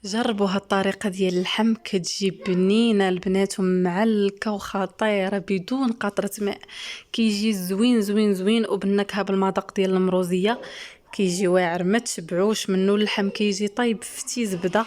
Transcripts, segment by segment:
جربوا هالطريقة ديال اللحم، كتجي بنينة البنات ومعلكة وخطيرة بدون قطرة ماء. كيجي زوين زوين زوين وبالنكهة بالمذاق ديال المروزية. كيجي واعر ما تشبعوش منه. اللحم كيجي طيب فتي زبدة.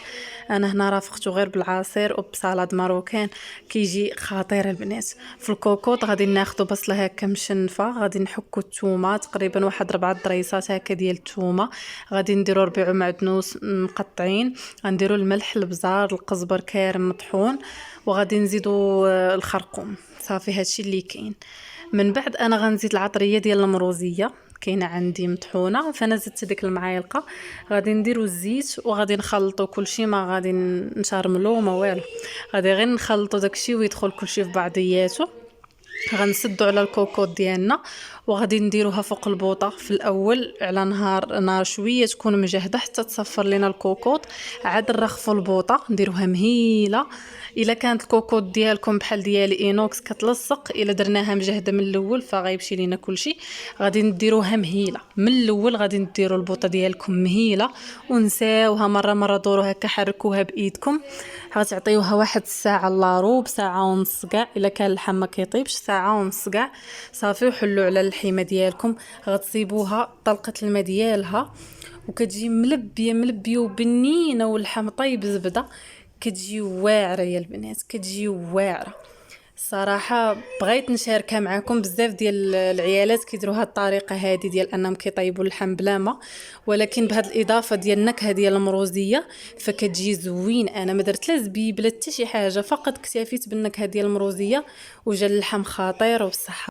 انا هنا رافقته غير بالعصير وبصلاد ماروكان. كيجي خطير البنات. في الكوكوط غادي ناخذ بصله هكا مشنفه، غادي نحكو الثومه تقريبا واحد 4 ضريسات هكا ديال الثومه، غادي نديرو ربيع معدنوس مقطعين، غنديرو الملح البزار القزبر كارم مطحون، وغادي نزيدو الخرقوم. صافي هادشي اللي كاين. من بعد انا غنزيد العطريه ديال المروزيه كاينه عندي مطحونه، فانا زدت ديك المعالقه. غادي نديرو الزيت وغادي نخلطو كلشي، ما غادي نشرملو ما والو، غادي غير نخلطو داكشي ويدخل كلشي في بعضياتو. غنسدو على الكوكوط ديالنا وغادي نديروها فوق البوطه في الاول على نار شويه تكون مجهده حتى تصفر لينا الكوكوط. عاد نرخفوا البوطه نديروها مهيله. الا كانت الكوكوط ديالكم بحال ديالي اينوكس كتلصق، الا درناها مجهده من الاول فغيمشي لينا كلشي. غادي نديروها مهيله من الاول، غادي نديروا البوطه ديالكم مهيله ونساوها مره مره، دوروها هكا حركوها بايدكم. غتعطيوها واحد الساعه الا روب، ساعه ونص كاع الا كان اللحم ما كيطيبش، ساعه ونص كاع. صافي وحلوا على اللحيمه ديالكم، غتصيبوها طلقه الماء ديالها وكتجي ملبيه ملبيه وبنينه واللحم طيب زبده. كتجي واعره يا البنات، كتجي واعره. الصراحه بغيت نشاركها معكم. بزاف ديال العيالات كيديروا هاد الطريقه هذه ديال انهم كيطيبوا اللحم بلا ما، ولكن بهاد الاضافه ديال النكهه ديال المروزيه فكتجي زوين. انا ما درت لا زبيب لا حتى شي حاجه، فقط اكتفيت بالنكهه ديال المروزيه وجا اللحم خطير وبصحه.